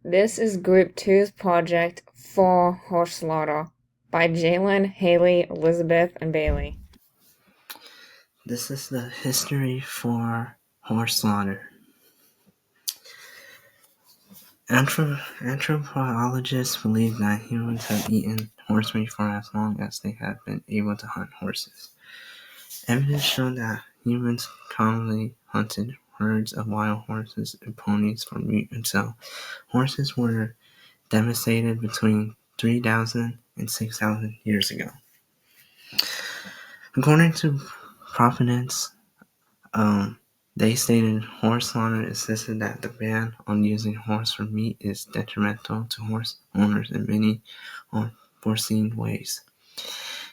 This is Group Two's project for horse slaughter by Jalen, Haley, Elizabeth, and Bailey. This is the history for horse slaughter. Anthropologists believe that humans have eaten horse meat for as long as they have been able to hunt horses. Evidence showed that humans commonly hunted herds of wild horses and ponies for meat until horses were domesticated between 3,000 and 6,000 years ago. According to proponents, they stated horse slaughter insisted that the ban on using horse for meat is detrimental to horse owners in many unforeseen ways.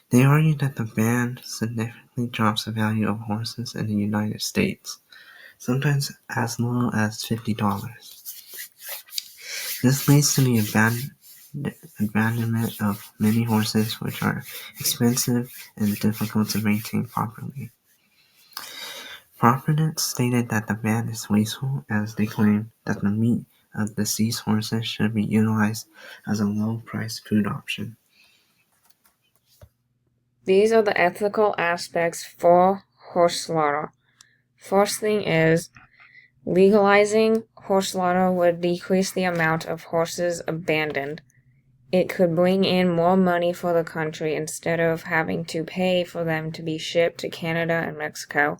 They argued that the ban significantly drops the value of horses in the United States, sometimes as little as $50. This leads to the abandonment of many horses, which are expensive and difficult to maintain properly. Proponents stated that the ban is wasteful, as they claim that the meat of deceased horses should be utilized as a low-priced food option. These are the ethical aspects for horse slaughter. First thing is, legalizing horse slaughter would decrease the amount of horses abandoned. It could bring in more money for the country instead of having to pay for them to be shipped to Canada and Mexico.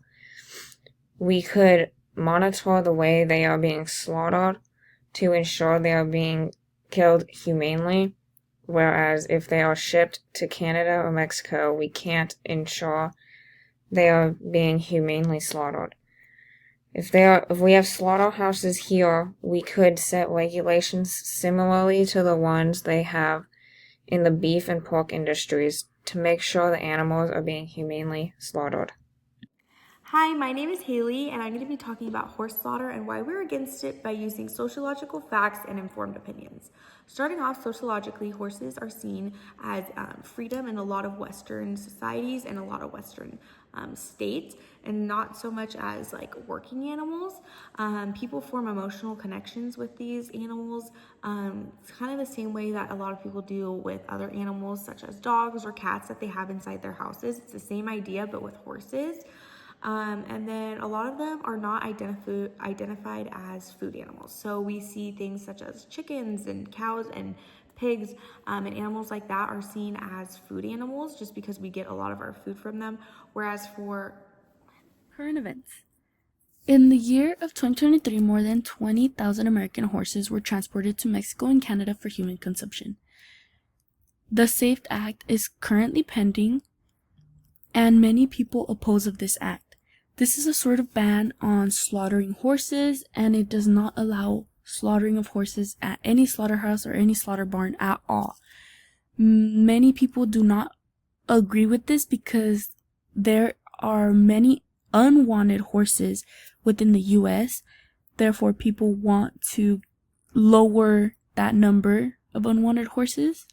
We could monitor the way they are being slaughtered to ensure they are being killed humanely, whereas if they are shipped to Canada or Mexico, we can't ensure they are being humanely slaughtered. If we have slaughterhouses here, we could set regulations similarly to the ones they have in the beef and pork industries to make sure the animals are being humanely slaughtered. Hi, my name is Haley, and I'm going to be talking about horse slaughter and why we're against it by using sociological facts and informed opinions. Starting off sociologically, horses are seen as freedom in a lot of Western societies and a lot of Western states, and not so much as like working animals. People form emotional connections with these animals. It's kind of the same way that a lot of people do with other animals, such as dogs or cats that they have inside their houses. It's the same idea, but with horses. And then a lot of them are not identified as food animals. So we see things such as chickens and cows and pigs and animals like that are seen as food animals just because we get a lot of our food from them. Whereas for Current events. In the year of 2023, more than 20,000 American horses were transported to Mexico and Canada for human consumption. The SAFE Act is currently pending, and many people oppose of this act. This is a sort of ban on slaughtering horses, and it does not allow slaughtering of horses at any slaughterhouse or any slaughter barn at all. Many people do not agree with this because there are many unwanted horses within the US. Therefore, people want to lower that number of unwanted horses.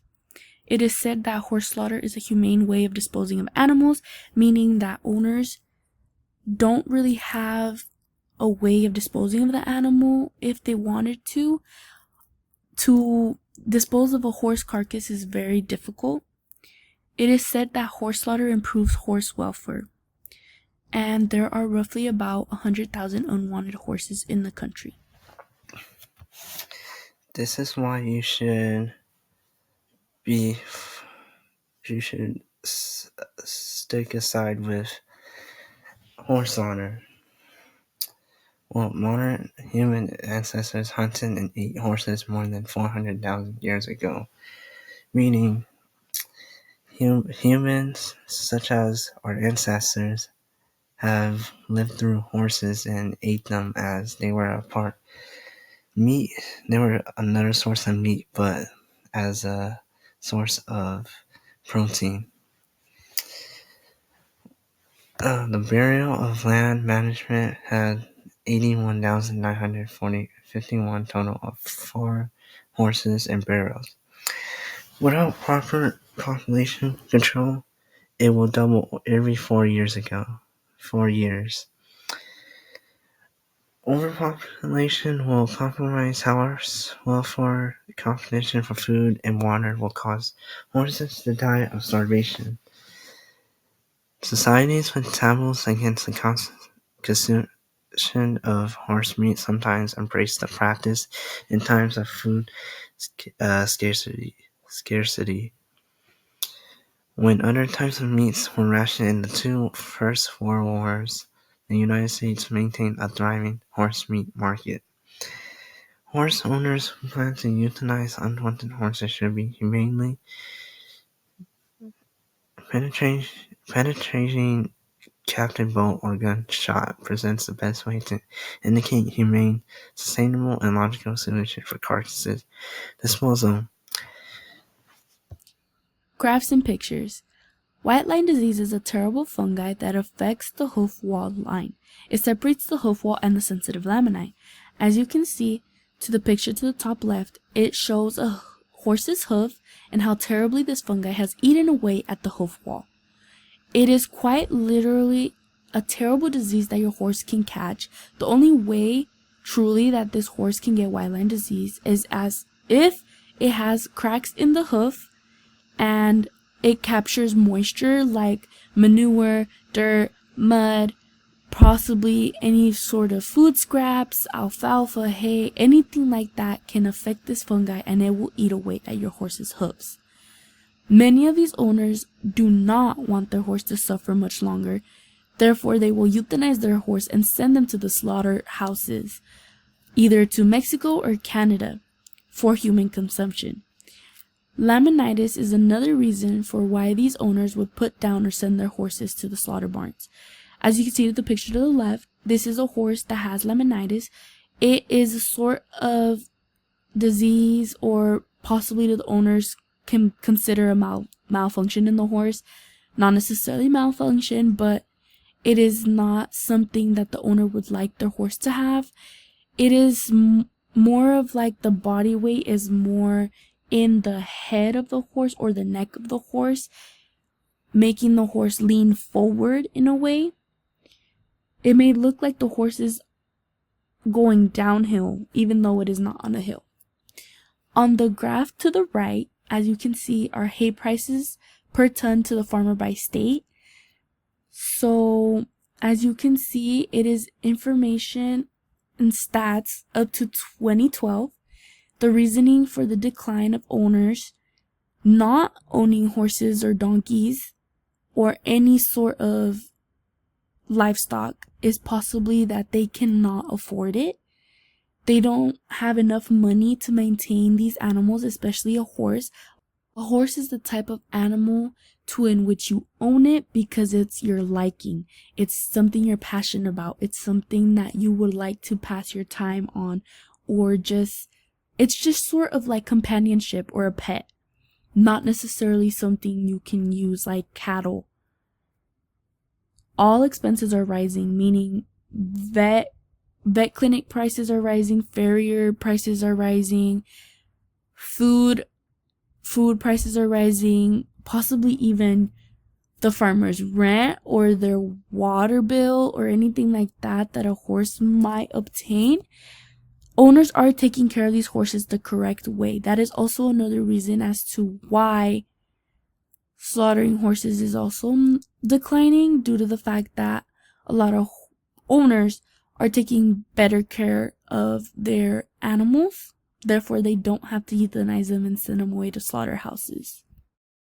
It is said that horse slaughter is a humane way of disposing of animals, meaning that owners don't really have a way of disposing of the animal if they wanted to. To dispose of a horse carcass is very difficult. It is said that horse slaughter improves horse welfare, and there are roughly about 100,000 unwanted horses in the country. This is why you should stick aside with horse slaughter. Well, modern human ancestors hunted and ate horses more than 400,000 years ago, meaning humans, such as our ancestors, have lived through horses and ate them as they were a part meat. They were another source of meat, but as a source of protein. The Bureau of Land Management had 81,951 total of 4 horses and barrels. Without proper population control, it will double every 4 years. Overpopulation will compromise horse welfare. Competition for food and water will cause horses to die of starvation. Societies with taboos against the consumption of horse meat sometimes embrace the practice in times of food scarcity. When other types of meats were rationed in the two first world wars, the United States maintained a thriving horse meat market. Horse owners who plan to euthanize unwanted horses should be humanely penetrating captive bolt or gunshot presents the best way to indicate humane, sustainable, and logical solution for carcasses disposal. Graphs and pictures. White line disease is a terrible fungi that affects the hoof wall line. It separates the hoof wall and the sensitive laminae. As you can see to the picture to the top left, it shows a horse's hoof and how terribly this fungi has eaten away at the hoof wall. It is quite literally a terrible disease that your horse can catch. The only way truly that this horse can get white line disease is as if it has cracks in the hoof and it captures moisture like manure, dirt, mud, possibly any sort of food scraps, alfalfa, hay, anything like that can affect this fungi and it will eat away at your horse's hoofs. Many of these owners do not want their horse to suffer much longer. Therefore, they will euthanize their horse and send them to the slaughterhouses, either to Mexico or Canada, for human consumption. Laminitis is another reason for why these owners would put down or send their horses to the slaughter barns. As you can see in the picture to the left, this is a horse that has laminitis. It is a sort of disease, or possibly the owners can consider a malfunction in the horse. Not necessarily malfunction, but it is not something that the owner would like their horse to have. It is more of like the body weight is more in the head of the horse or the neck of the horse, making the horse lean forward in a way. It may look like the horse is going downhill, even though it is not on a hill. On the graph to the right, as you can see, are hay prices per ton to the farmer by state. So, as you can see, it is information and stats up to 2012. The reasoning for the decline of owners not owning horses or donkeys or any sort of livestock is possibly that they cannot afford it. They don't have enough money to maintain these animals, especially a horse. A horse is the type of animal in which you own it because it's your liking. It's something you're passionate about. It's something that you would like to pass your time on, or it's just sort of like companionship or a pet. Not necessarily something you can use like cattle. All expenses are rising, meaning vet clinic prices are rising, farrier prices are rising, food prices are rising, possibly even the farmer's rent or their water bill or anything like that a horse might obtain. Owners are taking care of these horses the correct way. That is also another reason as to why slaughtering horses is also declining, due to the fact that a lot of owners are taking better care of their animals. Therefore, they don't have to euthanize them and send them away to slaughterhouses.